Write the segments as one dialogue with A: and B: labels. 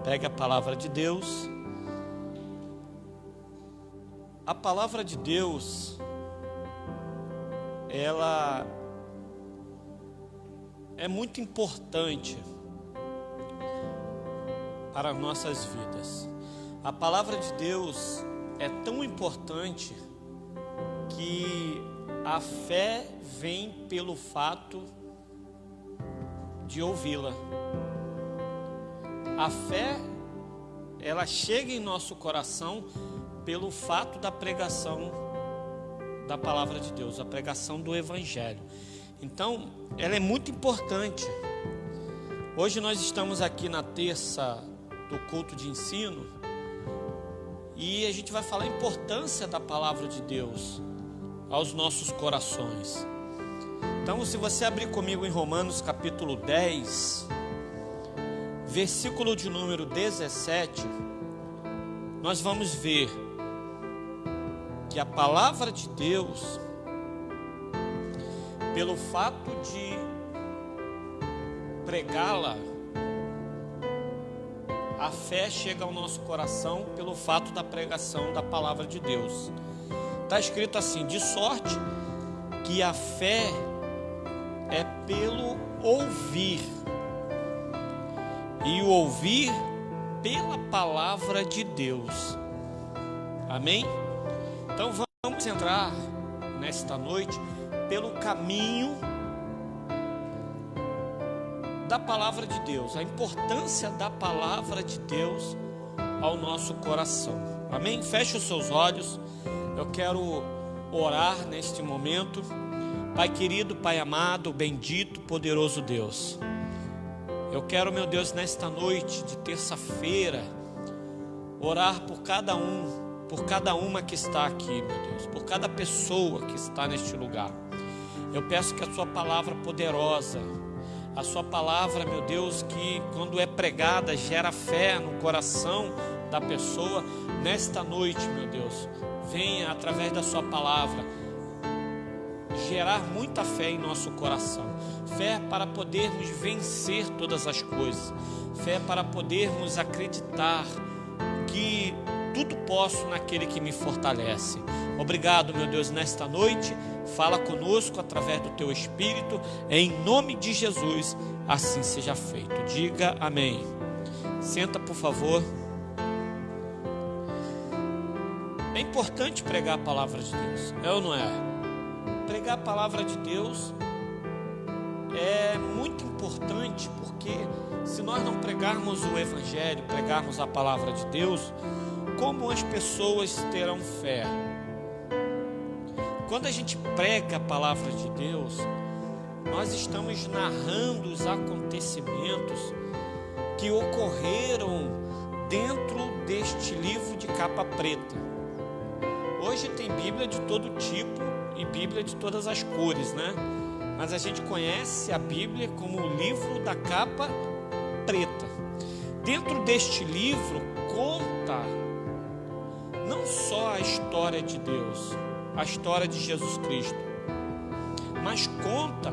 A: Pegue a palavra de Deus. A palavra de Deus, ela é muito importante para nossas vidas. A palavra de Deus é tão importante que a fé vem pelo fato de ouvi-la. A fé, ela chega em nosso coração pelo fato da pregação da palavra de Deus, a pregação do Evangelho. Então, ela é muito importante. Hoje nós estamos aqui na terça do culto de ensino e a gente vai falar a importância da palavra de Deus aos nossos corações. Então, se você abrir comigo em Romanos capítulo 10, versículo de número 17, nós vamos ver que a palavra de Deus, pelo fato de pregá-la, a fé chega ao nosso coração pelo fato da pregação da palavra de Deus. Está escrito assim: de sorte que a fé é pelo ouvir, e o ouvir pela palavra de Deus. Amém? Então vamos entrar nesta noite pelo caminho da palavra de Deus, a importância da palavra de Deus ao nosso coração. Amém? Feche os seus olhos. Eu quero orar neste momento. Pai querido, Pai amado, bendito, poderoso Deus, eu quero, meu Deus, nesta noite de terça-feira, orar por cada por cada uma que está aqui, meu Deus, por cada pessoa que está neste lugar. Eu peço que a sua palavra poderosa, a sua palavra, meu Deus, que quando é pregada gera fé no coração da pessoa, nesta noite, meu Deus, venha através da sua palavra gerar muita fé em nosso coração. Fé para podermos vencer todas as coisas. Fé para podermos acreditar que tudo posso naquele que me fortalece. Obrigado, meu Deus, nesta noite. Fala conosco através do teu Espírito. Em nome de Jesus, assim seja feito. Diga amém. Senta, por favor. É importante pregar a palavra de Deus, é ou não é? Pregar a palavra de Deus é muito importante, porque se nós não pregarmos o Evangelho, pregarmos a palavra de Deus, como as pessoas terão fé? Quando a gente prega a palavra de Deus, nós estamos narrando os acontecimentos que ocorreram dentro deste livro de capa preta. Hoje tem Bíblia de todo tipo e Bíblia de todas as cores, né? Mas a gente conhece a Bíblia como o livro da capa preta. Dentro deste livro conta não só a história de Deus, a história de Jesus Cristo, mas conta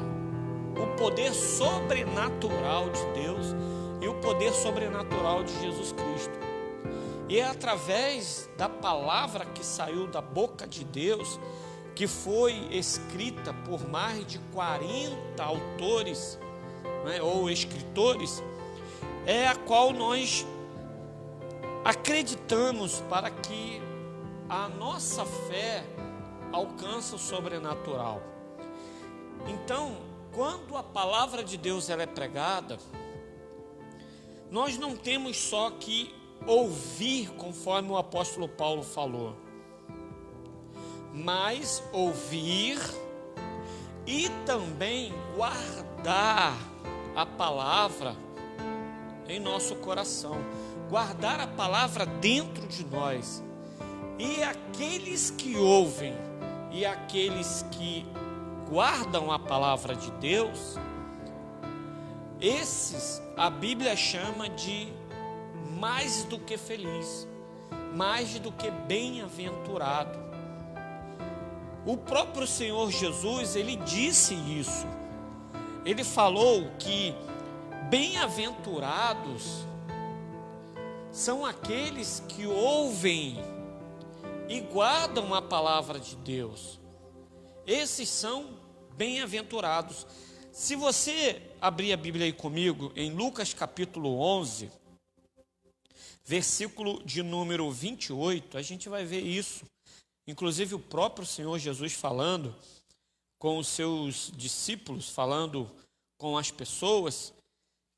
A: o poder sobrenatural de Deus e o poder sobrenatural de Jesus Cristo. E é através da palavra que saiu da boca de Deus, que foi escrita por mais de 40 autores, né, ou escritores, é a qual nós acreditamos para que a nossa fé alcance o sobrenatural. Então, quando a palavra de Deus ela é pregada, nós não temos só que ouvir, conforme o apóstolo Paulo falou, mas ouvir e também guardar a palavra em nosso coração, guardar a palavra dentro de nós. E aqueles que ouvem e aqueles que guardam a palavra de Deus, esses a Bíblia chama de mais do que feliz, mais do que bem-aventurado. O próprio Senhor Jesus, ele disse isso. Ele falou que bem-aventurados são aqueles que ouvem e guardam a palavra de Deus. Esses são bem-aventurados. Se você abrir a Bíblia aí comigo, em Lucas capítulo 11, versículo de número 28, a gente vai ver isso. Inclusive o próprio Senhor Jesus falando com os seus discípulos, falando com as pessoas,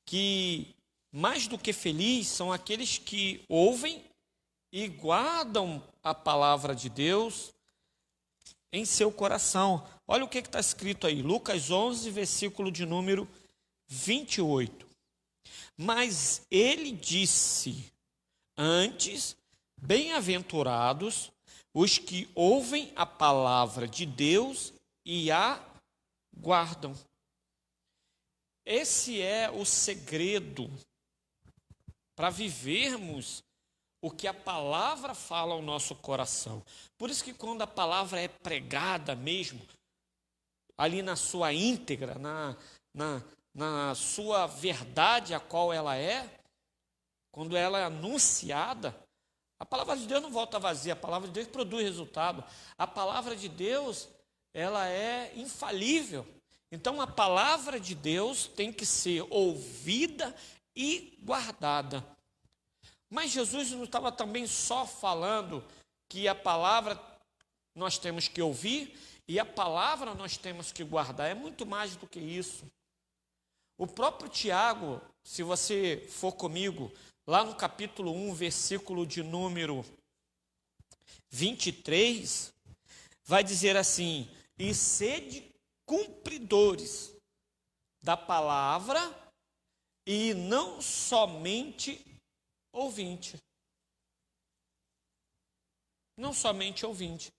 A: que mais do que felizes são aqueles que ouvem e guardam a palavra de Deus em seu coração. Olha o que está escrito aí, Lucas 11, versículo de número 28. Mas ele disse: antes, bem-aventurados os que ouvem a palavra de Deus e a guardam. Esse é o segredo para vivermos o que a palavra fala ao nosso coração. Por isso que quando a palavra é pregada mesmo, ali na sua íntegra, na sua verdade a qual ela é, quando ela é anunciada, a palavra de Deus não volta vazia, a palavra de Deus produz resultado. A palavra de Deus, ela é infalível. Então a palavra de Deus tem que ser ouvida e guardada. Mas Jesus não estava também só falando que a palavra nós temos que ouvir e a palavra nós temos que guardar. É muito mais do que isso. O próprio Tiago, se você for comigo, lá no capítulo 1, versículo de número 23, vai dizer assim: e sede cumpridores da palavra e não somente ouvinte. Não somente ouvinte.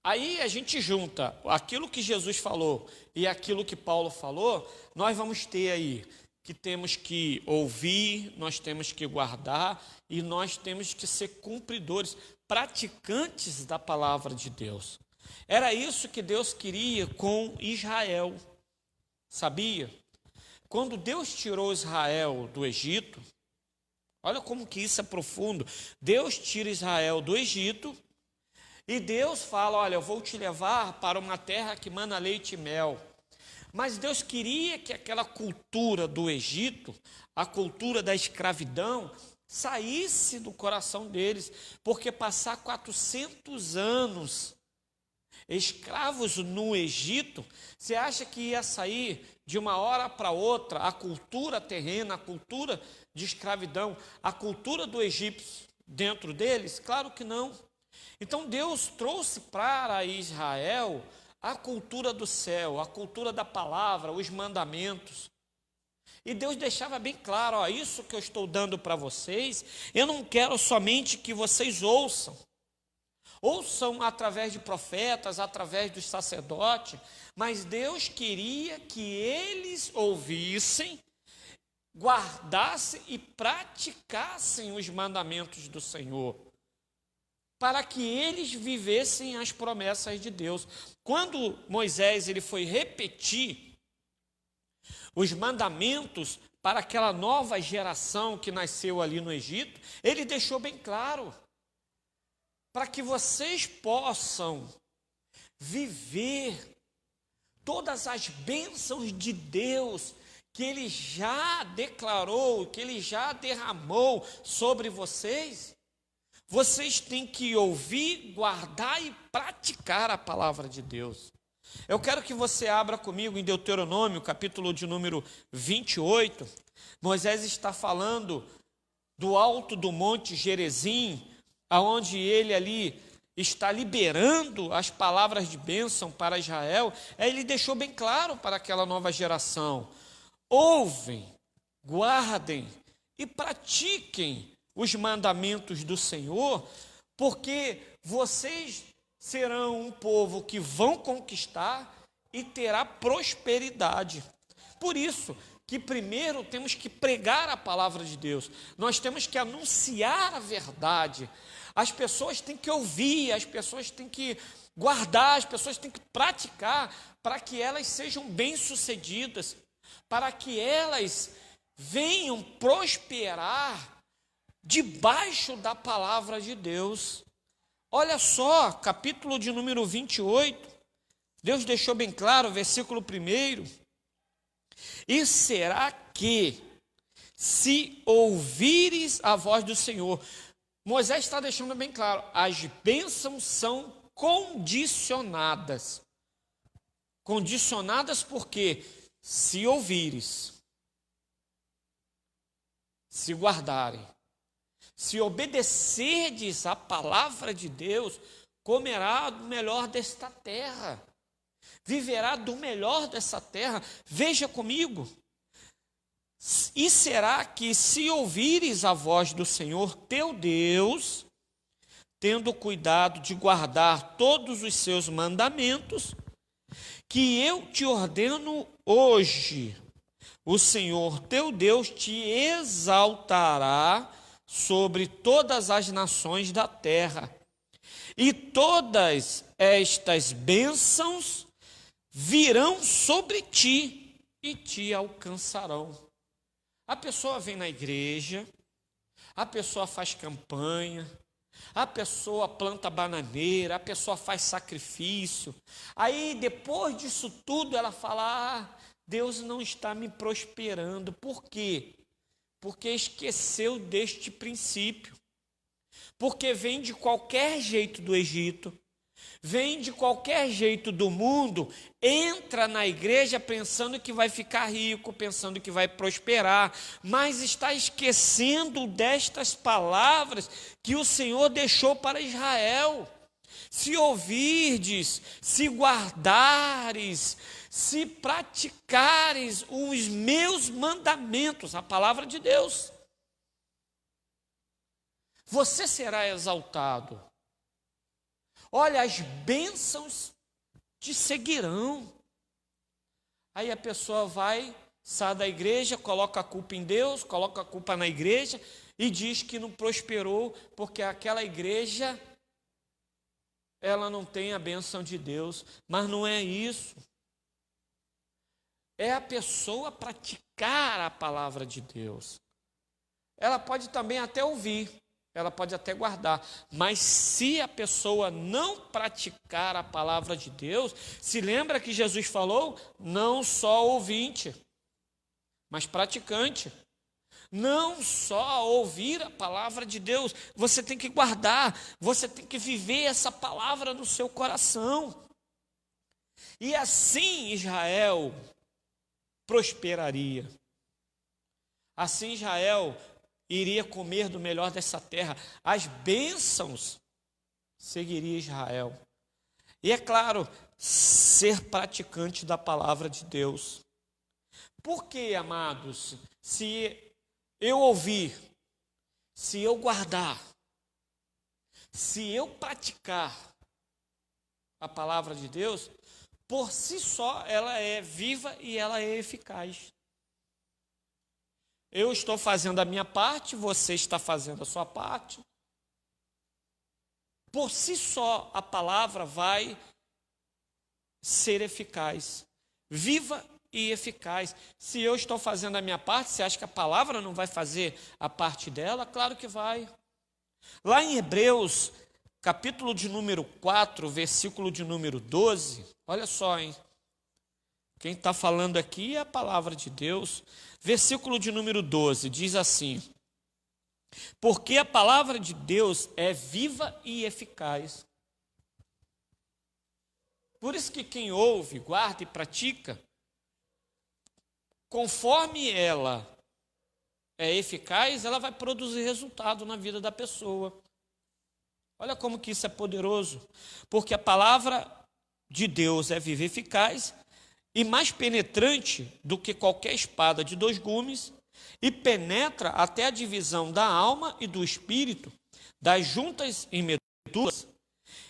A: Aí a gente junta aquilo que Jesus falou e aquilo que Paulo falou, nós vamos ter aí que temos que ouvir, nós temos que guardar e nós temos que ser cumpridores, praticantes da palavra de Deus. Era isso que Deus queria com Israel, sabia? Quando Deus tirou Israel do Egito, olha como que isso é profundo. Deus tira Israel do Egito e Deus fala: olha, eu vou te levar para uma terra que mana leite e mel. Mas Deus queria que aquela cultura do Egito, a cultura da escravidão, saísse do coração deles, porque passar 400 anos escravos no Egito, você acha que ia sair de uma hora para outra a cultura terrena, a cultura de escravidão, a cultura do egípcio dentro deles? Claro que não. Então Deus trouxe para Israel a cultura do céu, a cultura da palavra, os mandamentos. E Deus deixava bem claro: ó, isso que eu estou dando para vocês, eu não quero somente que vocês ouçam. Ouçam através de profetas, através dos sacerdotes, mas Deus queria que eles ouvissem, guardassem e praticassem os mandamentos do Senhor, para que eles vivessem as promessas de Deus. Quando Moisés ele foi repetir os mandamentos para aquela nova geração que nasceu ali no Egito, ele deixou bem claro: para que vocês possam viver todas as bênçãos de Deus que Ele já declarou, que Ele já derramou sobre vocês, vocês têm que ouvir, guardar e praticar a palavra de Deus. Eu quero que você abra comigo em Deuteronômio, capítulo de número 28. Moisés está falando do alto do monte Gerizim, aonde ele ali está liberando as palavras de bênção para Israel. Ele deixou bem claro para aquela nova geração: ouvem, guardem e pratiquem os mandamentos do Senhor, porque vocês serão um povo que vão conquistar e terá prosperidade. Por isso que primeiro temos que pregar a palavra de Deus, nós temos que anunciar a verdade. As pessoas têm que ouvir, as pessoas têm que guardar, as pessoas têm que praticar, para que elas sejam bem-sucedidas, para que elas venham prosperar debaixo da palavra de Deus. Olha só, capítulo de número 28, Deus deixou bem claro, versículo 1. E será que, se ouvires a voz do Senhor, Moisés está deixando bem claro, as bênçãos são condicionadas. Condicionadas porque, se ouvires, se guardarem, se obedecerdes à palavra de Deus, comerá do melhor desta terra, viverá do melhor dessa terra. Veja comigo. E será que, se ouvires a voz do Senhor teu Deus, tendo cuidado de guardar todos os seus mandamentos, que eu te ordeno hoje, o Senhor teu Deus te exaltará sobre todas as nações da terra, e todas estas bênçãos virão sobre ti e te alcançarão. A pessoa vem na igreja, a pessoa faz campanha, a pessoa planta bananeira, a pessoa faz sacrifício. Aí, depois disso tudo, ela fala, Deus não está me prosperando. Por quê? Porque esqueceu deste princípio. Porque vem de qualquer jeito do Egito, vem de qualquer jeito do mundo, entra na igreja pensando que vai ficar rico, pensando que vai prosperar, mas está esquecendo destas palavras que o Senhor deixou para Israel. Se ouvirdes, se guardares, se praticares os meus mandamentos, a palavra de Deus, você será exaltado. Olha, as bênçãos te seguirão. Aí a pessoa vai, sai da igreja, coloca a culpa em Deus, coloca a culpa na igreja e diz que não prosperou porque aquela igreja, ela não tem a bênção de Deus. Mas não é isso. É a pessoa praticar a palavra de Deus. Ela pode também até ouvir, ela pode até guardar, mas se a pessoa não praticar a palavra de Deus, se lembra que Jesus falou, não só ouvinte, mas praticante. Não só ouvir a palavra de Deus, você tem que guardar, você tem que viver essa palavra no seu coração. E assim Israel prosperaria. Assim Israel iria comer do melhor dessa terra. As bênçãos seguiria Israel. E é claro, ser praticante da palavra de Deus. Por que, amados, se eu ouvir, se eu guardar, se eu praticar a palavra de Deus, por si só ela é viva e ela é eficaz. Eu estou fazendo a minha parte, você está fazendo a sua parte. Por si só, a palavra vai ser eficaz, viva e eficaz. Se eu estou fazendo a minha parte, você acha que a palavra não vai fazer a parte dela? Claro que vai. Lá em Hebreus, capítulo de número 4, versículo de número 12, olha só, hein? Quem está falando aqui é a palavra de Deus. Versículo de número 12, diz assim: porque a palavra de Deus é viva e eficaz. Por isso que quem ouve, guarda e pratica, conforme ela é eficaz, ela vai produzir resultado na vida da pessoa. Olha como que isso é poderoso. Porque a palavra de Deus é viva e eficaz, e mais penetrante do que qualquer espada de 2 gumes, e penetra até a divisão da alma e do espírito, das juntas e medulas,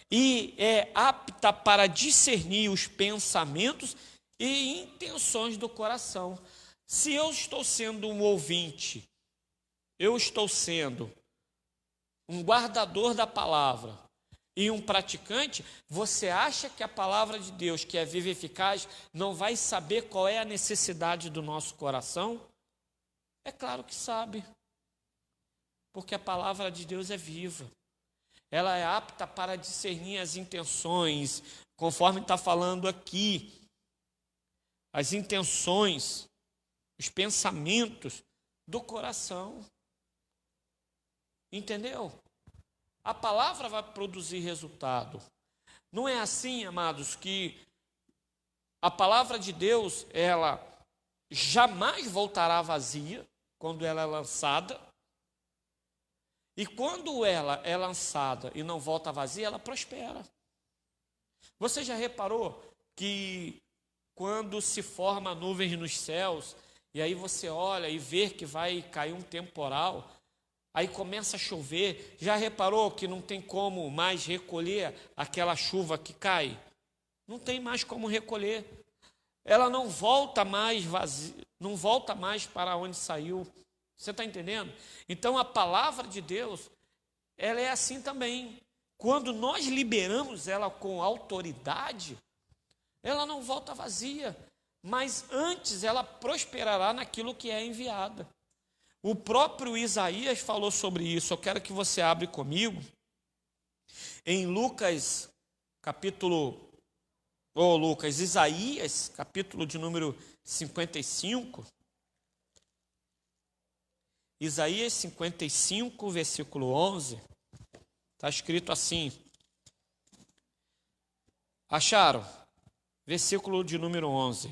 A: e é apta para discernir os pensamentos e intenções do coração. Se eu estou sendo um ouvinte, eu estou sendo um guardador da palavra e um praticante, você acha que a palavra de Deus, que é viva e eficaz, não vai saber qual é a necessidade do nosso coração? É claro que sabe. Porque a palavra de Deus é viva. Ela é apta para discernir as intenções, conforme está falando aqui. As intenções, os pensamentos do coração. Entendeu? A palavra vai produzir resultado. Não é assim, amados, que a palavra de Deus, ela jamais voltará vazia quando ela é lançada. E quando ela é lançada e não volta vazia, ela prospera. Você já reparou que quando se forma nuvens nos céus, e aí você olha e vê que vai cair um temporal, aí começa a chover, já reparou que não tem como mais recolher aquela chuva que cai? Não tem mais como recolher. Ela não volta mais vazia, não volta mais para onde saiu. Você está entendendo? Então a palavra de Deus, ela é assim também. Quando nós liberamos ela com autoridade, ela não volta vazia, mas antes ela prosperará naquilo que é enviada. O próprio Isaías falou sobre isso. Eu quero que você abra comigo em Isaías, capítulo de número 55. Isaías 55, versículo 11, está escrito assim. Acharam? Versículo de número 11.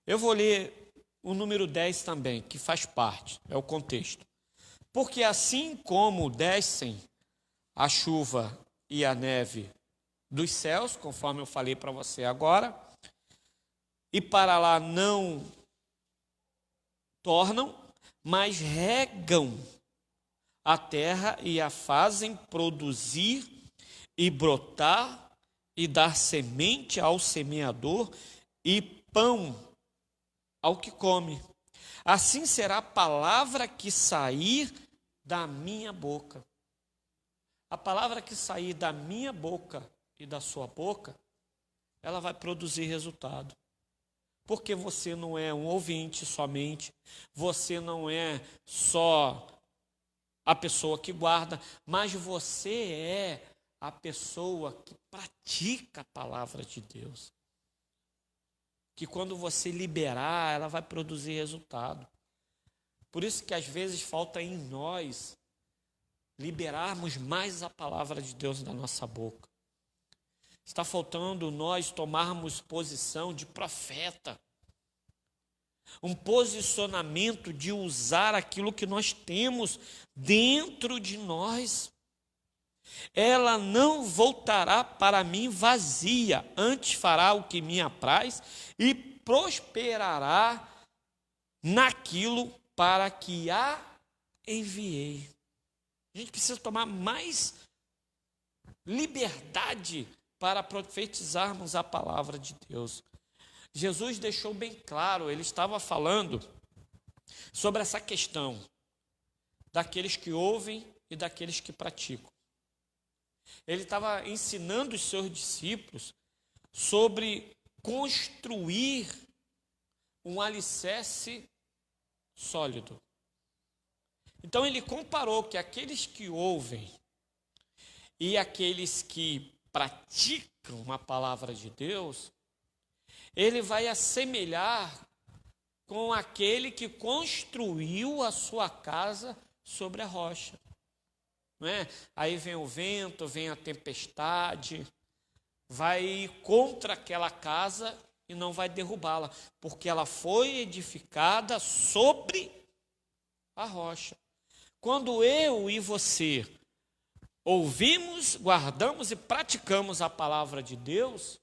A: Eu vou ler o número 10 também, que faz parte, é o contexto. Porque assim como descem a chuva e a neve dos céus, conforme eu falei para você agora, e para lá não tornam, mas regam a terra e a fazem produzir e brotar e dar semente ao semeador e pão ao que come. Assim será a palavra que sair da minha boca. A palavra que sair da minha boca e da sua boca, ela vai produzir resultado. Porque você não é um ouvinte somente, você não é só a pessoa que guarda, mas você é a pessoa que pratica a palavra de Deus. Que quando você liberar, ela vai produzir resultado. Por isso que às vezes falta em nós liberarmos mais a palavra de Deus da nossa boca. Está faltando nós tomarmos posição de profeta. Um posicionamento de usar aquilo que nós temos dentro de nós. Ela não voltará para mim vazia, antes fará o que me apraz e prosperará naquilo para que a enviei. A gente precisa tomar mais liberdade para profetizarmos a palavra de Deus. Jesus deixou bem claro, ele estava falando sobre essa questão daqueles que ouvem e daqueles que praticam. Ele estava ensinando os seus discípulos sobre construir um alicerce sólido. Então ele comparou que aqueles que ouvem e aqueles que praticam a palavra de Deus, ele vai assemelhar com aquele que construiu a sua casa sobre a rocha. Não é? Aí vem o vento, vem a tempestade, vai contra aquela casa e não vai derrubá-la, porque ela foi edificada sobre a rocha. Quando eu e você ouvimos, guardamos e praticamos a palavra de Deus,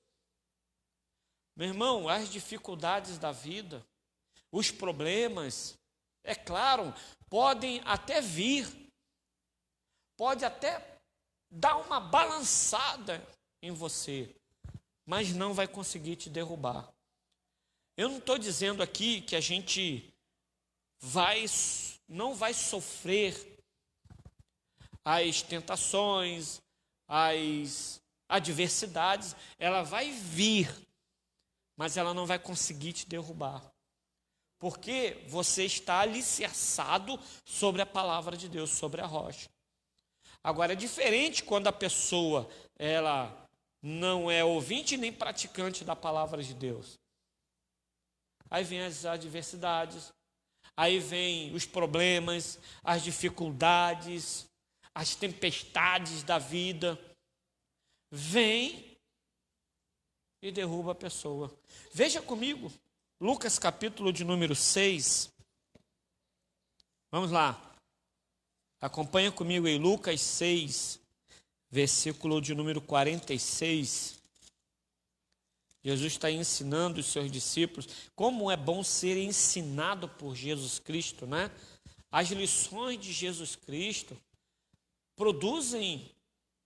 A: meu irmão, as dificuldades da vida, os problemas, é claro, podem até vir, pode até dar uma balançada em você, mas não vai conseguir te derrubar. Eu não estou dizendo aqui que a gente não vai sofrer as tentações, as adversidades, ela vai vir, mas ela não vai conseguir te derrubar. Porque você está alicerçado sobre a palavra de Deus, sobre a rocha. Agora, é diferente quando a pessoa, ela não é ouvinte nem praticante da palavra de Deus. Aí vem as adversidades, aí vem os problemas, as dificuldades, as tempestades da vida. Vem e derruba a pessoa. Veja comigo, Lucas capítulo de número 6. Vamos lá. Acompanha comigo em Lucas 6, versículo de número 46. Jesus está ensinando os seus discípulos como é bom ser ensinado por Jesus Cristo, né? As lições de Jesus Cristo produzem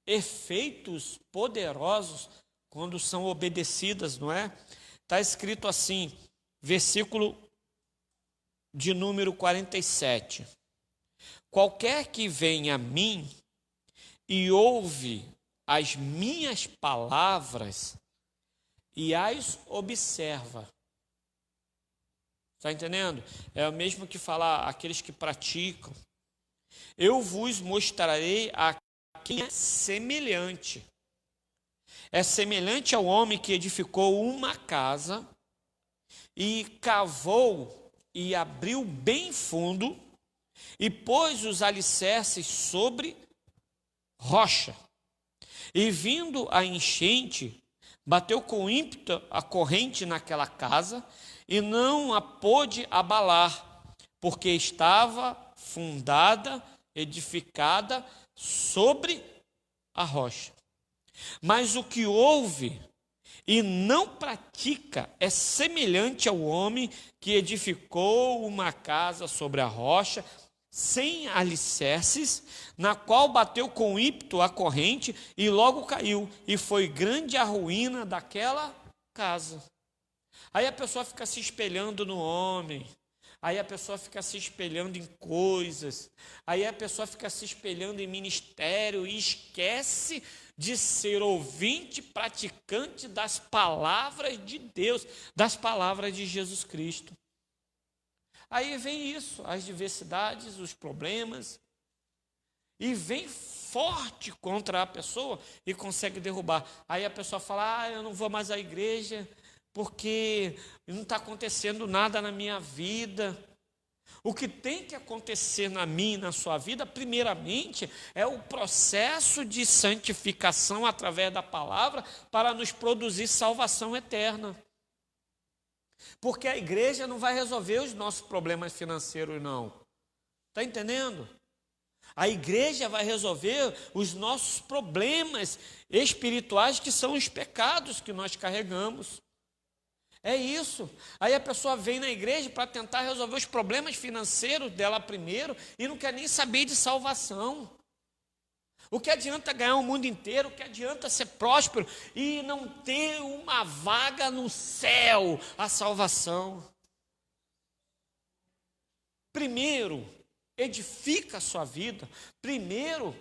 A: efeitos poderosos quando são obedecidas, não é? Está escrito assim, versículo de número 47. Qualquer que venha a mim e ouve as minhas palavras e as observa. Está entendendo? É o mesmo que falar aqueles que praticam. Eu vos mostrarei a quem é semelhante. É semelhante ao homem que edificou uma casa e cavou e abriu bem fundo e pôs os alicerces sobre rocha. E vindo a enchente, bateu com ímpeto a corrente naquela casa e não a pôde abalar, porque estava fundada, edificada sobre a rocha. Mas o que ouve e não pratica é semelhante ao homem que edificou uma casa sobre a rocha, sem alicerces, na qual bateu com ímpeto a corrente e logo caiu, e foi grande a ruína daquela casa. Aí a pessoa fica se espelhando no homem, aí a pessoa fica se espelhando em coisas, aí a pessoa fica se espelhando em ministério e esquece de ser ouvinte, praticante das palavras de Deus, das palavras de Jesus Cristo. Aí vem isso, as diversidades, os problemas, e vem forte contra a pessoa e consegue derrubar. Aí a pessoa fala, eu não vou mais à igreja porque não está acontecendo nada na minha vida. O que tem que acontecer na minha e na sua vida, primeiramente, é o processo de santificação através da palavra para nos produzir salvação eterna. Porque a igreja não vai resolver os nossos problemas financeiros, não. Está entendendo? A igreja vai resolver os nossos problemas espirituais, que são os pecados que nós carregamos. É isso. Aí a pessoa vem na igreja para tentar resolver os problemas financeiros dela primeiro e não quer nem saber de salvação. O que adianta ganhar o mundo inteiro? O que adianta ser próspero e não ter uma vaga no céu, a salvação? Primeiro, edifica a sua vida. Primeiro,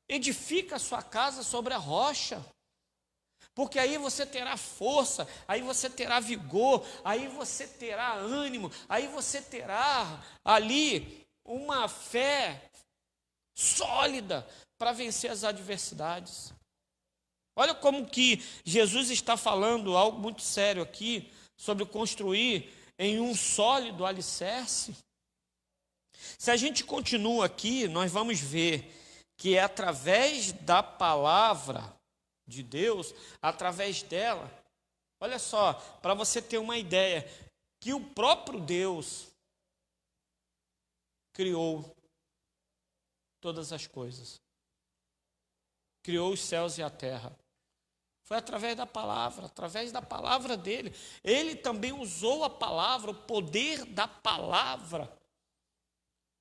A: edifica a sua casa sobre a rocha. Porque aí você terá força, aí você terá vigor, aí você terá ânimo, aí você terá ali uma fé sólida para vencer as adversidades. Olha como que Jesus está falando algo muito sério aqui, sobre construir em um sólido alicerce. Se a gente continua aqui, nós vamos ver que é através da palavra de Deus, através dela, olha só, para você ter uma ideia, que o próprio Deus criou todas as coisas. Criou os céus e a terra. Foi através da palavra dele. Ele também usou a palavra, o poder da palavra,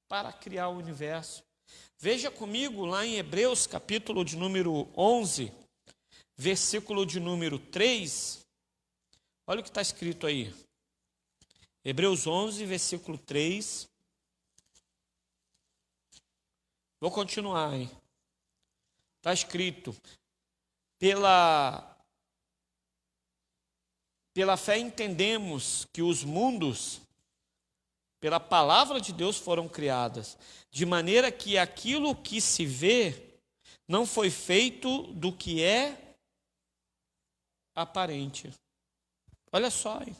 A: para criar o universo. Veja comigo lá em Hebreus, capítulo de número 11, versículo de número 3. Olha o que está escrito aí. Hebreus 11, versículo 3. Vou continuar, hein? Está escrito, pela Pela fé entendemos que os mundos, pela palavra de Deus, foram criadas, de maneira que aquilo que se vê não foi feito do que é aparente. Olha só, hein?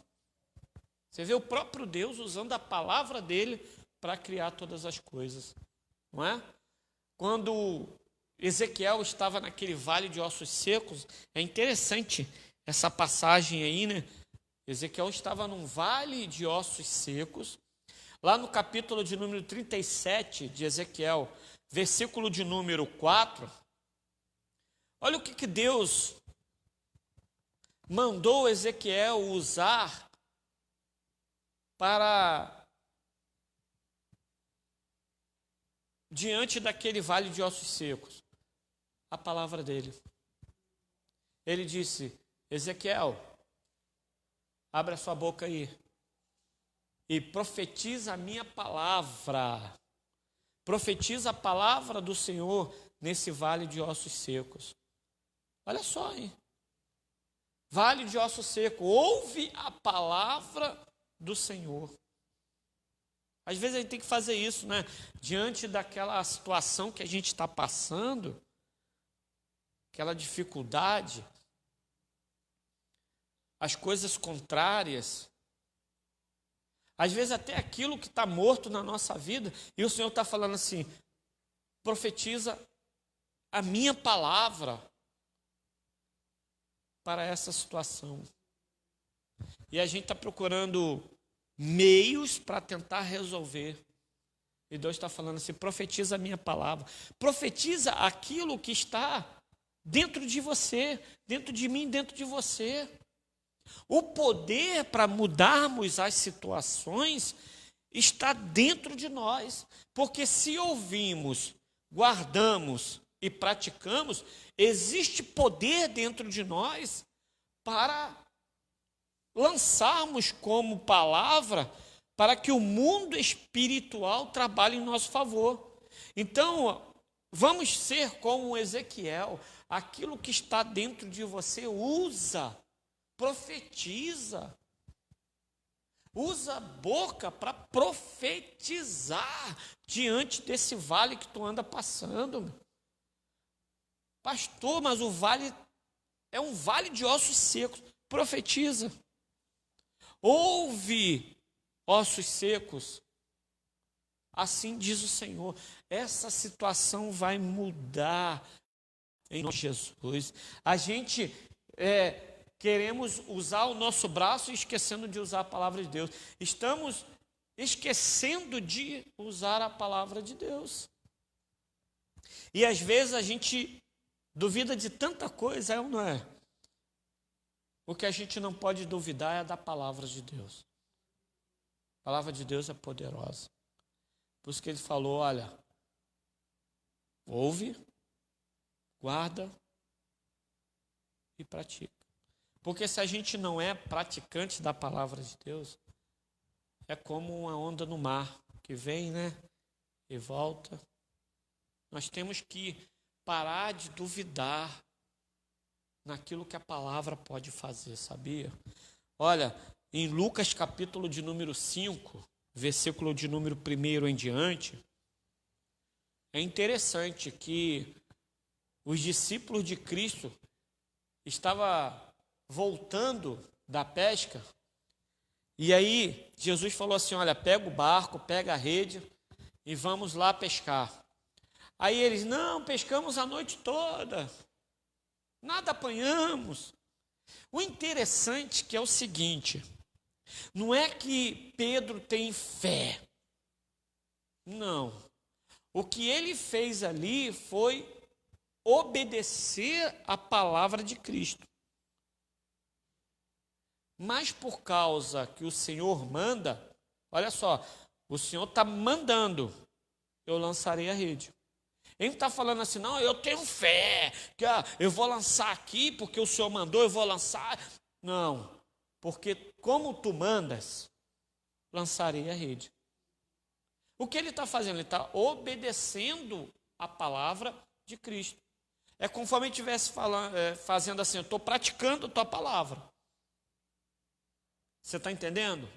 A: Você vê o próprio Deus usando a palavra dele para criar todas as coisas, não é? Quando Ezequiel estava naquele vale de ossos secos, é interessante essa passagem aí, né? Ezequiel estava num vale de ossos secos, lá no capítulo de número 37 de Ezequiel, versículo de número 4, olha o que Deus mandou Ezequiel usar para diante daquele vale de ossos secos. A palavra dele. Ele disse: Ezequiel, abra sua boca aí e profetiza a minha palavra. Profetiza a palavra do Senhor nesse vale de ossos secos. Olha só, hein? Vale de ossos secos. Ouve a palavra do Senhor. Às vezes a gente tem que fazer isso, né? Diante daquela situação que a gente está passando, aquela dificuldade, as coisas contrárias, às vezes até aquilo que está morto na nossa vida, e o Senhor está falando assim: profetiza a minha palavra para essa situação. E a gente está procurando meios para tentar resolver. E Deus está falando assim: profetiza a minha palavra. Profetiza aquilo que está dentro de você, dentro de mim, dentro de você. O poder para mudarmos as situações está dentro de nós. Porque se ouvimos, guardamos e praticamos, existe poder dentro de nós para lançarmos como palavra para que o mundo espiritual trabalhe em nosso favor. Então, vamos ser como Ezequiel. Aquilo que está dentro de você, usa, profetiza. Usa a boca para profetizar diante desse vale que tu anda passando. Pastor, mas o vale é um vale de ossos secos. Profetiza. Ouve, ossos secos. Assim diz o Senhor. Essa situação vai mudar em nome de Jesus. A gente queremos usar o nosso braço e esquecendo de usar a palavra de Deus. Estamos esquecendo de usar a palavra de Deus. E às vezes a gente duvida de tanta coisa, é ou não é? O que a gente não pode duvidar é da palavra de Deus. A palavra de Deus é poderosa. Por isso que ele falou: olha, ouve, guarda e pratica. Porque se a gente não é praticante da palavra de Deus, é como uma onda no mar, que vem, né, e volta. Nós temos que parar de duvidar naquilo que a palavra pode fazer, sabia? Olha, em Lucas capítulo de número 5, versículo de número 1 em diante, é interessante que os discípulos de Cristo estavam voltando da pesca, e aí Jesus falou assim: olha, pega o barco, pega a rede e vamos lá pescar. Aí eles: não, pescamos a noite toda, nada apanhamos. O interessante que é o seguinte: não é que Pedro tem fé, não. O que ele fez ali foi obedecer a palavra de Cristo. Mas por causa que o Senhor manda, olha só, o Senhor está mandando, eu lançarei a rede. Ele não está falando assim: não, eu tenho fé, que eu vou lançar aqui porque o Senhor mandou, eu vou lançar. Não, porque como tu mandas, lançarei a rede. O que ele está fazendo? Ele está obedecendo a palavra de Cristo. É conforme ele estivesse fazendo assim: eu estou praticando a tua palavra. Você está entendendo?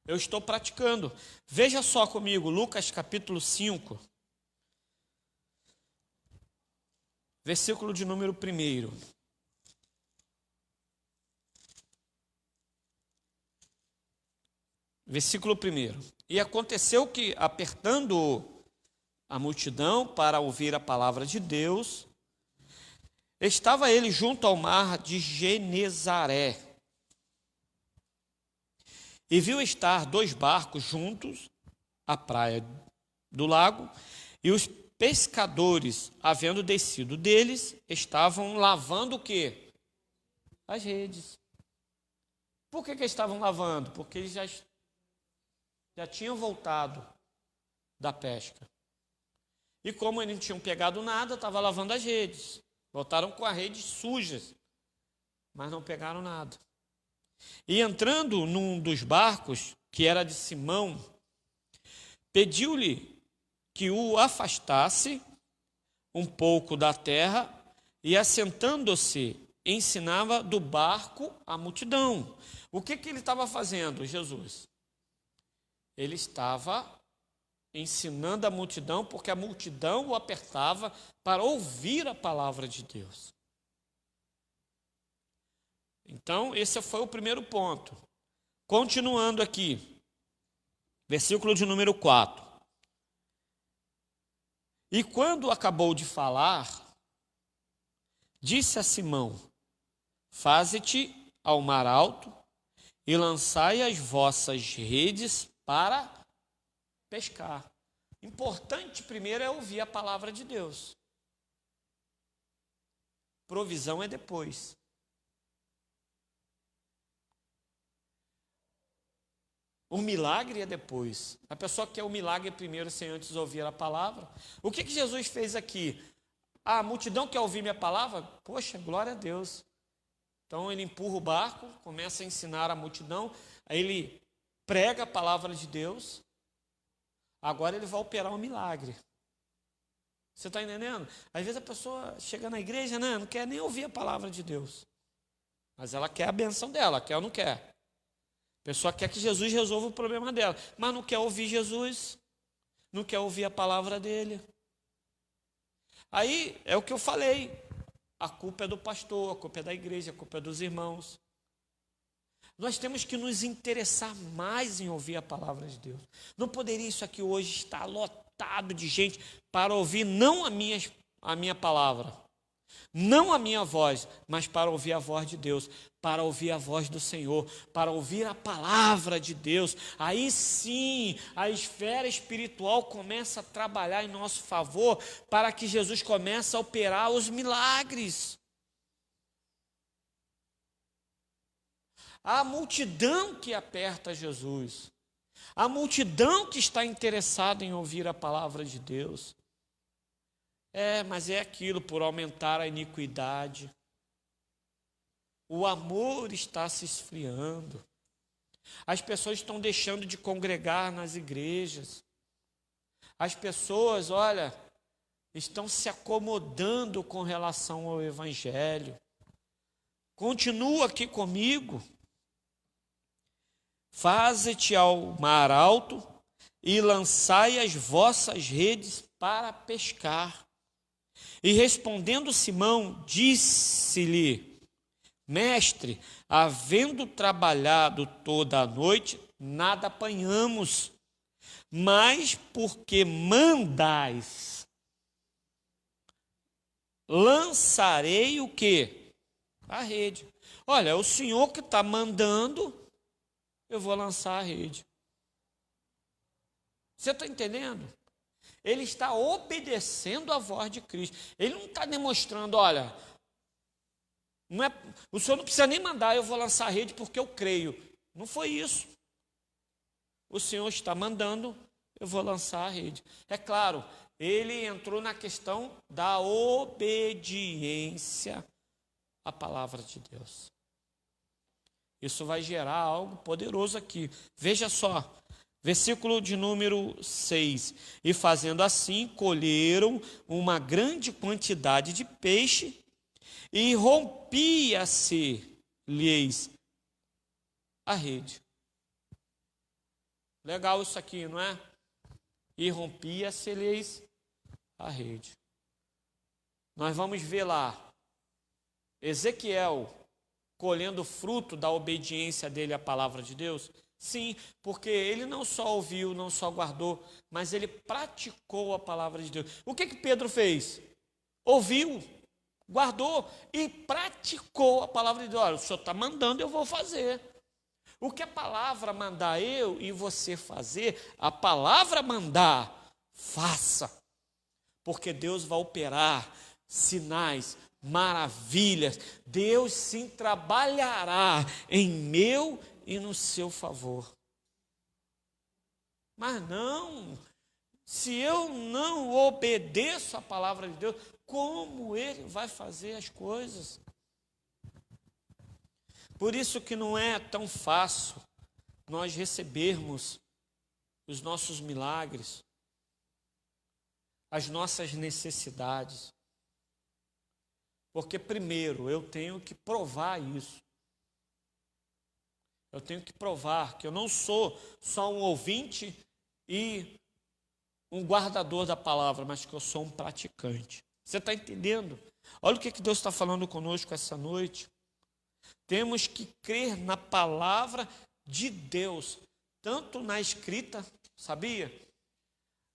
A: Eu estou praticando. Veja só comigo, Lucas capítulo 5, versículo de número 1. Versículo 1. E aconteceu que, apertando a multidão para ouvir a palavra de Deus, estava ele junto ao mar de Genezaré. E viu estar 2 barcos juntos à praia do lago, e os pescadores, havendo descido deles, estavam lavando o quê? As redes. Por que estavam lavando? Porque eles já tinham voltado da pesca. E como eles não tinham pegado nada, estavam lavando as redes. Voltaram com as redes sujas, mas não pegaram nada. E entrando num dos barcos, que era de Simão, pediu-lhe que o afastasse um pouco da terra, e assentando-se, ensinava do barco a multidão. O que ele estava fazendo, Jesus? Ele estava ensinando a multidão, porque a multidão o apertava para ouvir a palavra de Deus. Então, esse foi o primeiro ponto. Continuando aqui, versículo de número 4. E quando acabou de falar, disse a Simão: faze-te ao mar alto e lançai as vossas redes para pescar. Importante primeiro é ouvir a palavra de Deus. Provisão é depois. O milagre é depois. A pessoa quer o milagre primeiro, sem antes ouvir a palavra. O que Jesus fez aqui? A multidão quer ouvir minha palavra? Poxa, glória a Deus. Então ele empurra o barco, começa a ensinar a multidão, aí ele prega a palavra de Deus. Agora ele vai operar um milagre. Você está entendendo? Às vezes a pessoa chega na igreja, né, não quer nem ouvir a palavra de Deus. Mas ela quer a benção dela, quer ou não quer? A pessoa quer que Jesus resolva o problema dela, mas não quer ouvir Jesus, não quer ouvir a palavra dele. Aí é o que eu falei, a culpa é do pastor, a culpa é da igreja, a culpa é dos irmãos. Nós temos que nos interessar mais em ouvir a palavra de Deus. Não poderia isso aqui hoje estar lotado de gente para ouvir não a minha palavra, não a minha voz, mas para ouvir a voz de Deus, para ouvir a voz do Senhor, para ouvir a palavra de Deus. Aí sim, a esfera espiritual começa a trabalhar em nosso favor, para que Jesus comece a operar os milagres. A multidão que aperta Jesus, a multidão que está interessada em ouvir a palavra de Deus. Mas é aquilo, por aumentar a iniquidade. O amor está se esfriando. As pessoas estão deixando de congregar nas igrejas. As pessoas, estão se acomodando com relação ao Evangelho. Continua aqui comigo. Faze-te ao mar alto e lançai as vossas redes para pescar. E respondendo Simão, disse-lhe: Mestre, havendo trabalhado toda a noite, nada apanhamos, mas porque mandais, lançarei o quê? A rede. Olha, o Senhor que está mandando, eu vou lançar a rede. Você está entendendo? Ele está obedecendo a voz de Cristo. Ele não está demonstrando, o Senhor não precisa nem mandar, eu vou lançar a rede porque eu creio. Não foi isso. O Senhor está mandando, eu vou lançar a rede. É claro, ele entrou na questão da obediência à palavra de Deus. Isso vai gerar algo poderoso aqui. Veja só. Versículo de número 6. E fazendo assim, colheram uma grande quantidade de peixe e rompia-se-lhes a rede. Legal isso aqui, não é? E rompia, seleis a rede. Nós vamos ver lá Ezequiel colhendo fruto da obediência dele à palavra de Deus. Sim, porque ele não só ouviu, não só guardou, mas ele praticou a palavra de Deus. O que Pedro fez? Ouviu, guardou e praticou a palavra de Deus. Olha, o Senhor está mandando, eu vou fazer. O que a palavra mandar eu e você fazer, a palavra mandar, faça. Porque Deus vai operar sinais, maravilhas. Deus sim trabalhará em meu e no seu favor. Mas não, se eu não obedeço a palavra de Deus, como Ele vai fazer as coisas? Por isso que não é tão fácil nós recebermos os nossos milagres, as nossas necessidades. Porque primeiro eu tenho que provar isso. Eu tenho que provar que eu não sou só um ouvinte e um guardador da palavra, mas que eu sou um praticante. Você está entendendo? Olha o que Deus está falando conosco essa noite. Temos que crer na palavra de Deus, tanto na escrita, sabia?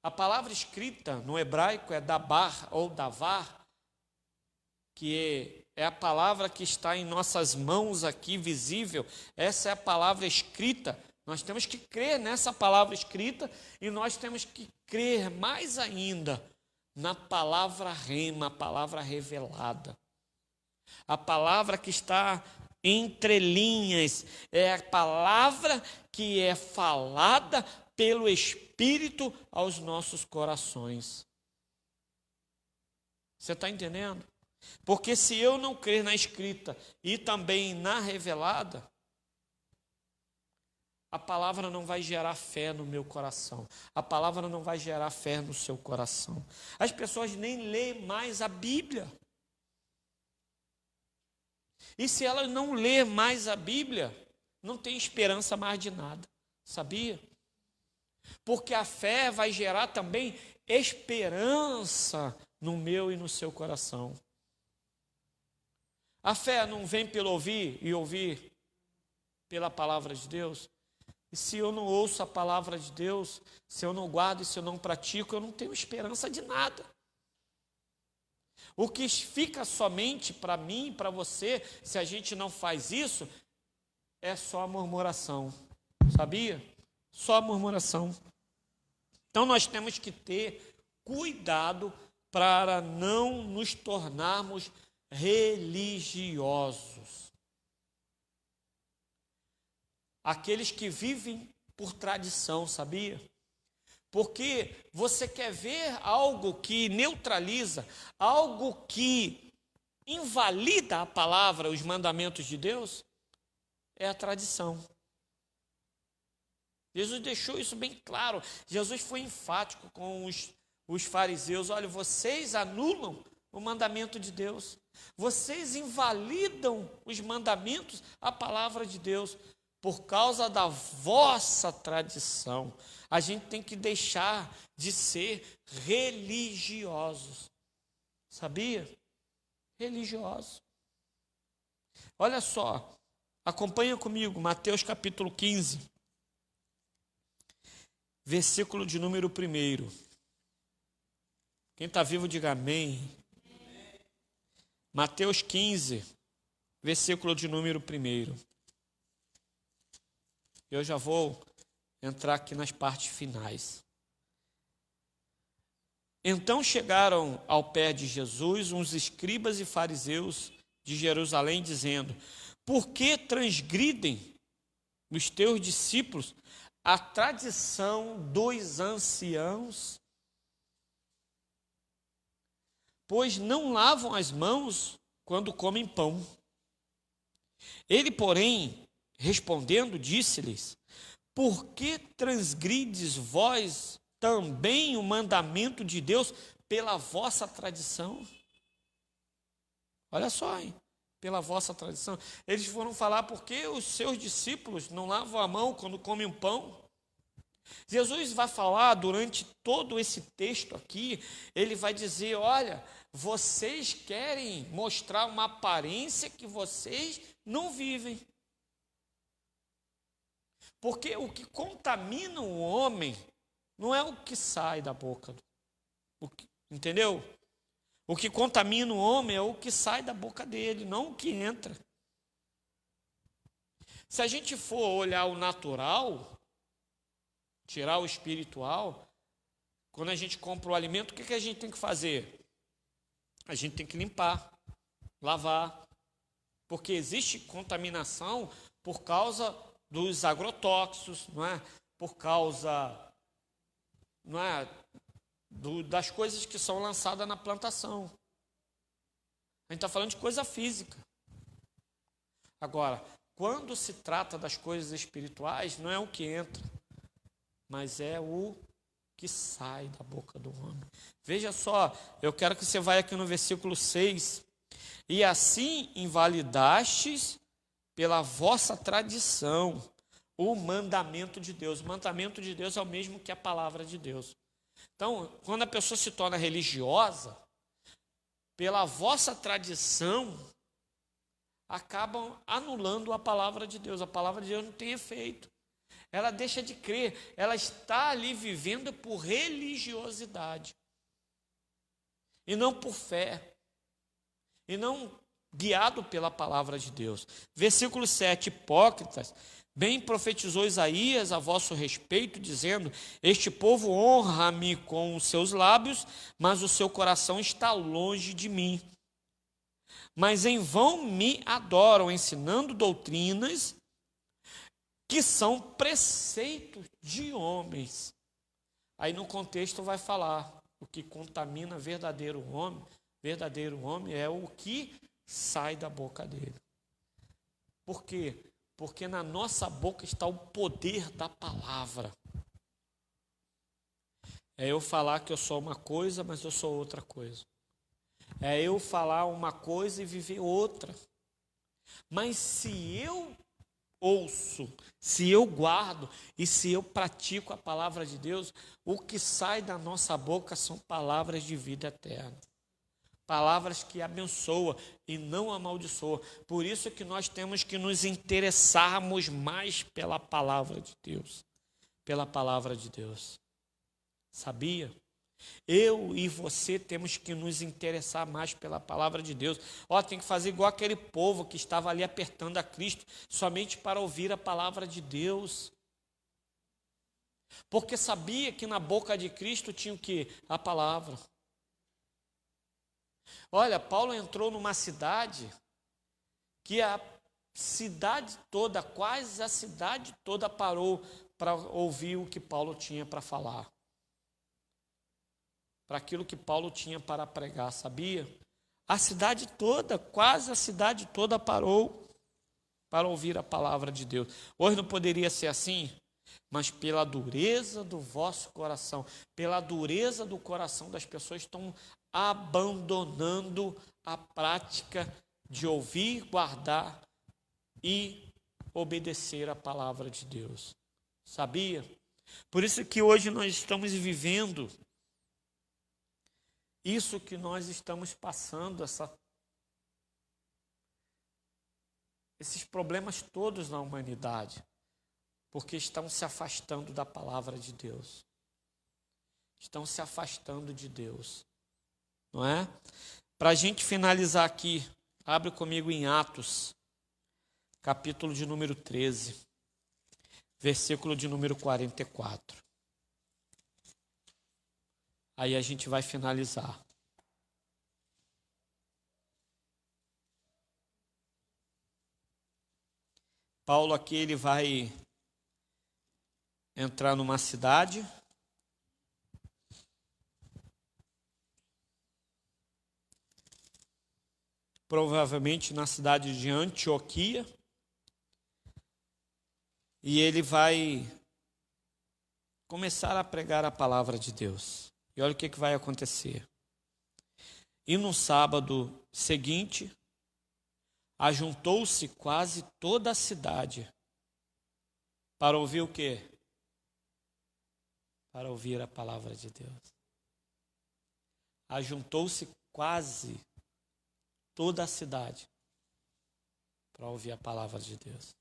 A: A palavra escrita no hebraico é dabar ou davar, que é a palavra que está em nossas mãos aqui, visível. Essa é a palavra escrita. Nós temos que crer nessa palavra escrita e nós temos que crer mais ainda na palavra rema, a palavra revelada. A palavra que está entre linhas, é a palavra que é falada pelo Espírito aos nossos corações. Você está entendendo? Porque se eu não crer na escrita e também na revelada, a palavra não vai gerar fé no meu coração. A palavra não vai gerar fé no seu coração. As pessoas nem lêem mais a Bíblia. E se ela não lê mais a Bíblia, não tem esperança mais de nada, sabia? Porque a fé vai gerar também esperança no meu e no seu coração. A fé não vem pelo ouvir e ouvir pela palavra de Deus. E se eu não ouço a palavra de Deus, se eu não guardo e se eu não pratico, eu não tenho esperança de nada. O que fica somente para mim e para você, se a gente não faz isso, é só a murmuração, sabia? Só a murmuração. Então nós temos que ter cuidado para não nos tornarmos religiosos. Aqueles que vivem por tradição, sabia? Porque você quer ver algo que neutraliza, algo que invalida a palavra, os mandamentos de Deus, é a tradição. Jesus deixou isso bem claro. Jesus foi enfático com os fariseus. Olha, vocês anulam o mandamento de Deus. Vocês invalidam os mandamentos, a palavra de Deus, por causa da vossa tradição. A gente tem que deixar de ser religiosos. Sabia? Religiosos. Olha só, acompanha comigo, Mateus capítulo 15, versículo de número 1. Quem está vivo, diga amém. Mateus 15, versículo de número 1. Eu já vou entrar aqui nas partes finais. Então chegaram ao pé de Jesus uns escribas e fariseus de Jerusalém, dizendo: por que transgridem os teus discípulos a tradição dos anciãos? Pois não lavam as mãos quando comem pão. Ele, porém, respondendo, disse-lhes: por que transgrides vós também o mandamento de Deus pela vossa tradição? Olha só, hein? Pela vossa tradição. Eles foram falar por que os seus discípulos não lavam a mão quando comem um pão. Jesus vai falar durante todo esse texto aqui, ele vai dizer, olha, vocês querem mostrar uma aparência que vocês não vivem. Porque o que contamina o homem não é o que sai da boca, entendeu? O que contamina o homem é o que sai da boca dele, não o que entra. Se a gente for olhar o natural, tirar o espiritual, quando a gente compra o alimento, o que a gente tem que fazer? A gente tem que limpar, lavar, porque existe contaminação por causa dos agrotóxicos, não é? Por causa, não é, das coisas que são lançadas na plantação. A gente está falando de coisa física. Agora, quando se trata das coisas espirituais, não é o que entra, mas é o que sai da boca do homem. Veja só, eu quero que você vá aqui no versículo 6. E assim invalidastes pela vossa tradição o mandamento de Deus. O mandamento de Deus é o mesmo que a palavra de Deus. Então, quando a pessoa se torna religiosa, pela vossa tradição, acabam anulando a palavra de Deus. A palavra de Deus não tem efeito. Ela deixa de crer, ela está ali vivendo por religiosidade e não por fé, e não guiado pela palavra de Deus. Versículo 7, hipócritas, bem profetizou Isaías a vosso respeito, dizendo, este povo honra-me com os seus lábios, mas o seu coração está longe de mim. Mas em vão me adoram, ensinando doutrinas que são preceitos de homens. Aí no contexto vai falar, o que contamina verdadeiro homem é o que sai da boca dele. Por quê? Porque na nossa boca está o poder da palavra. É eu falar que eu sou uma coisa, mas eu sou outra coisa. É eu falar uma coisa e viver outra. Mas se eu ouço, se eu guardo e se eu pratico a palavra de Deus, o que sai da nossa boca são palavras de vida eterna. Palavras que abençoam e não amaldiçoam. Por isso que nós temos que nos interessarmos mais pela palavra de Deus. Pela palavra de Deus. Sabia? Eu e você temos que nos interessar mais pela palavra de Deus. Tem que fazer igual aquele povo que estava ali apertando a Cristo, somente para ouvir a palavra de Deus. Porque sabia que na boca de Cristo tinha o quê? A palavra. Olha, Paulo entrou numa cidade que a cidade toda, quase a cidade toda parou para ouvir o que Paulo tinha para falar. Para aquilo que Paulo tinha para pregar, sabia? A cidade toda, quase a cidade toda parou para ouvir a palavra de Deus. Hoje não poderia ser assim, mas pela dureza do vosso coração, pela dureza do coração das pessoas, estão abandonando a prática de ouvir, guardar e obedecer a palavra de Deus. Sabia? Por isso que hoje nós estamos vivendo isso que nós estamos passando, esses problemas todos na humanidade, porque estão se afastando da palavra de Deus. Estão se afastando de Deus. Não é? Para a gente finalizar aqui, abre comigo em Atos, capítulo de número 13, versículo de número 44. Aí a gente vai finalizar. Paulo aqui ele vai entrar numa cidade. Provavelmente na cidade de Antioquia. E ele vai começar a pregar a palavra de Deus. E olha o que vai acontecer. E no sábado seguinte, ajuntou-se quase toda a cidade para ouvir o quê? para ouvir a palavra de Deus. Ajuntou-se quase toda a cidade para ouvir a palavra de Deus.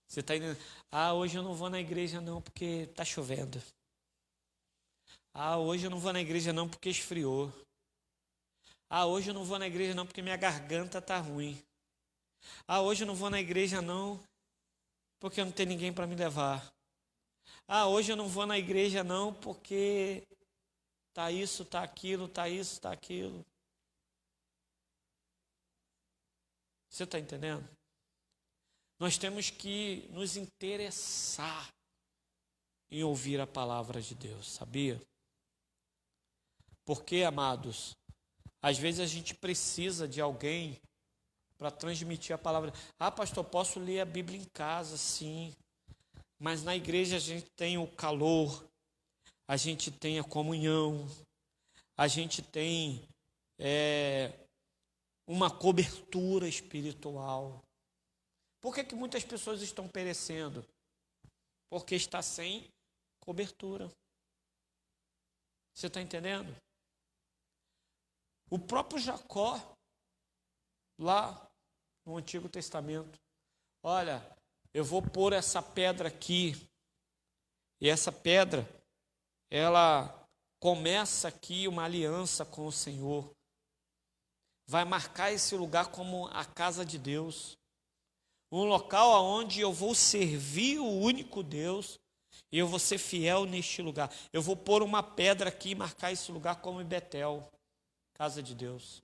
A: Você está indo, hoje eu não vou na igreja não porque está chovendo. Hoje eu não vou na igreja não porque esfriou. Hoje eu não vou na igreja não porque minha garganta está ruim. Hoje eu não vou na igreja não porque não tem ninguém para me levar. Hoje eu não vou na igreja não porque está isso, está aquilo, está isso, está aquilo. Você está entendendo? Nós temos que nos interessar em ouvir a palavra de Deus, sabia? Porque, amados, às vezes a gente precisa de alguém para transmitir a palavra. Pastor, posso ler a Bíblia em casa, sim. Mas na igreja a gente tem o calor, a gente tem a comunhão, a gente tem uma cobertura espiritual. Por que muitas pessoas estão perecendo? Porque está sem cobertura. Você está entendendo? O próprio Jacó, lá no Antigo Testamento, olha, eu vou pôr essa pedra aqui, e essa pedra, ela começa aqui uma aliança com o Senhor. Vai marcar esse lugar como a casa de Deus. Um local onde eu vou servir o único Deus e eu vou ser fiel neste lugar. Eu vou pôr uma pedra aqui e marcar esse lugar como Betel, casa de Deus.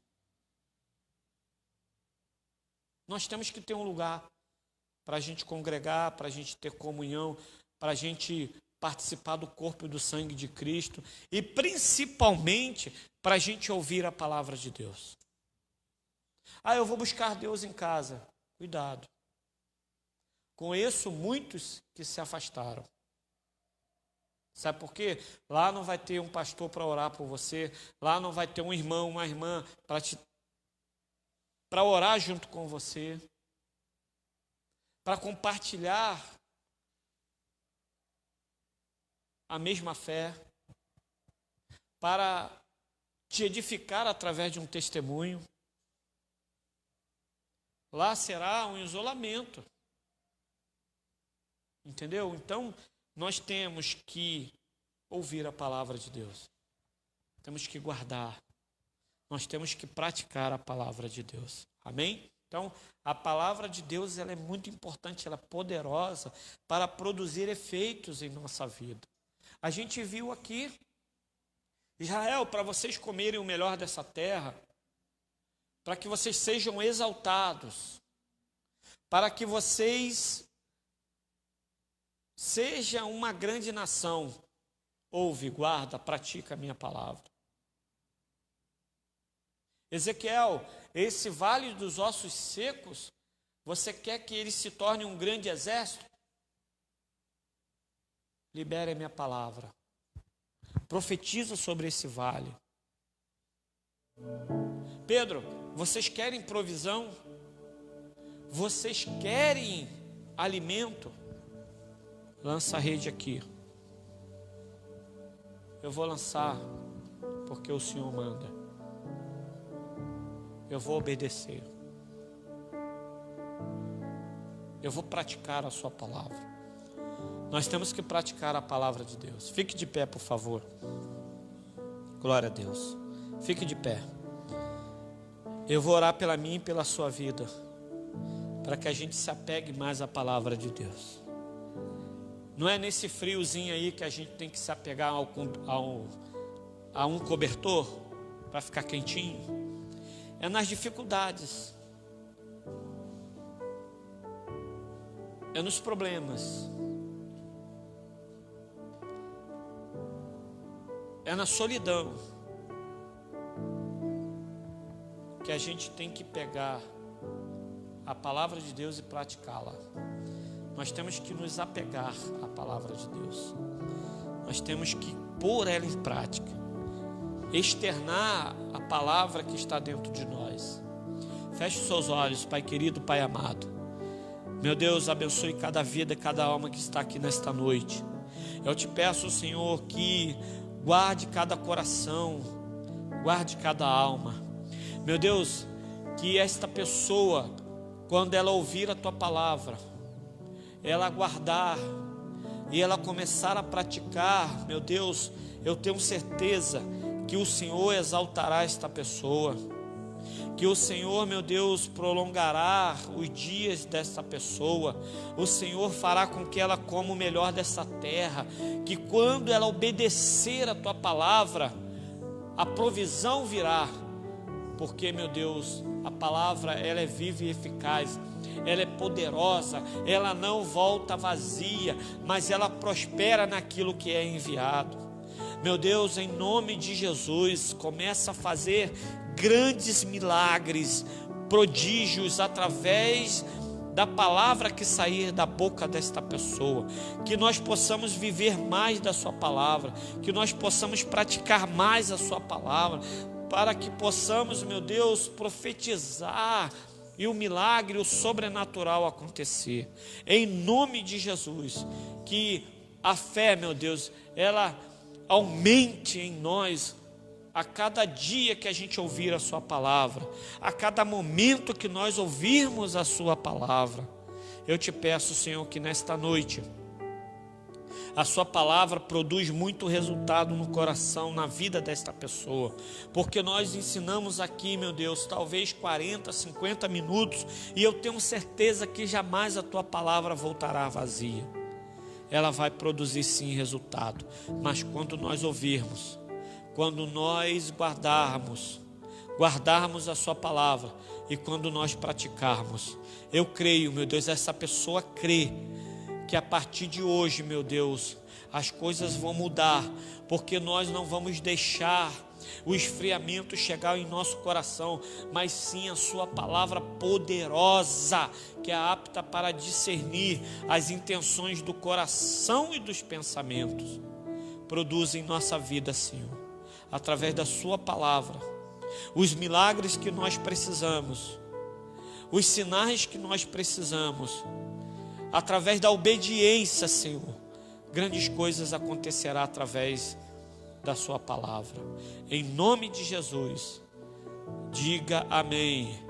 A: Nós temos que ter um lugar para a gente congregar, para a gente ter comunhão, para a gente participar do corpo e do sangue de Cristo e principalmente para a gente ouvir a palavra de Deus. Eu vou buscar Deus em casa. Cuidado. Conheço muitos que se afastaram. Sabe por quê? Lá não vai ter um pastor para orar por você, lá não vai ter um irmão, uma irmã para orar junto com você, para compartilhar a mesma fé, para te edificar através de um testemunho. Lá será um isolamento. Entendeu? Então, nós temos que ouvir a palavra de Deus. Temos que guardar. Nós temos que praticar a palavra de Deus. Amém? Então, a palavra de Deus ela é muito importante, ela é poderosa para produzir efeitos em nossa vida. A gente viu aqui, Israel, para vocês comerem o melhor dessa terra, para que vocês sejam exaltados, para que vocês sejam uma grande nação, ouve, guarda, pratica a minha palavra. Ezequiel, esse vale dos ossos secos, você quer que ele se torne um grande exército? Libere a minha palavra. Profetiza sobre esse vale. Pedro, vocês querem provisão? Vocês querem alimento? Lança a rede aqui. Eu vou lançar porque o Senhor manda. Eu vou obedecer. Eu vou praticar a sua palavra. Nós temos que praticar a palavra de Deus. Fique de pé, por favor. Glória a Deus. Fique de pé. Eu vou orar pela minha e pela sua vida, para que a gente se apegue mais à palavra de Deus. Não é nesse friozinho aí que a gente tem que se apegar a um cobertor para ficar quentinho. É nas dificuldades. É nos problemas. É na solidão que a gente tem que pegar a palavra de Deus e praticá-la. Nós temos que nos apegar à palavra de Deus. Nós temos que pôr ela em prática. Externar a palavra que está dentro de nós. Feche os seus olhos, Pai querido, Pai amado. Meu Deus, abençoe cada vida, cada alma que está aqui nesta noite. Eu te peço, Senhor, que guarde cada coração, guarde cada alma. Meu Deus, que esta pessoa, quando ela ouvir a Tua palavra, ela guardar e ela começar a praticar, meu Deus, eu tenho certeza que o Senhor exaltará esta pessoa, que o Senhor, meu Deus, prolongará os dias desta pessoa, o Senhor fará com que ela coma o melhor dessa terra, que quando ela obedecer a Tua palavra, a provisão virá, porque, meu Deus, a palavra, ela é viva e eficaz, ela é poderosa, ela não volta vazia, mas ela prospera naquilo que é enviado. Meu Deus, em nome de Jesus, começa a fazer grandes milagres, prodígios através da palavra que sair da boca desta pessoa, que nós possamos viver mais da Sua palavra, que nós possamos praticar mais a Sua palavra, para que possamos, meu Deus, profetizar e o milagre, o sobrenatural acontecer. Em nome de Jesus, que a fé, meu Deus, ela aumente em nós a cada dia que a gente ouvir a Sua palavra, a cada momento que nós ouvirmos a Sua palavra. Eu te peço, Senhor, que nesta noite a Sua palavra produz muito resultado no coração, na vida desta pessoa, porque nós ensinamos aqui, meu Deus, talvez 40, 50 minutos, e eu tenho certeza que jamais a Tua palavra voltará vazia. Ela vai produzir sim resultado, mas quando nós ouvirmos, quando nós guardarmos a Sua palavra, e quando nós praticarmos, eu creio, meu Deus, essa pessoa crê, que a partir de hoje, meu Deus, as coisas vão mudar, porque nós não vamos deixar o esfriamento chegar em nosso coração, mas sim a Sua palavra poderosa, que é apta para discernir as intenções do coração e dos pensamentos. Produz em nossa vida, Senhor, através da Sua palavra, os milagres que nós precisamos, os sinais que nós precisamos. Através da obediência, Senhor, grandes coisas acontecerão através da Sua palavra. Em nome de Jesus, diga amém.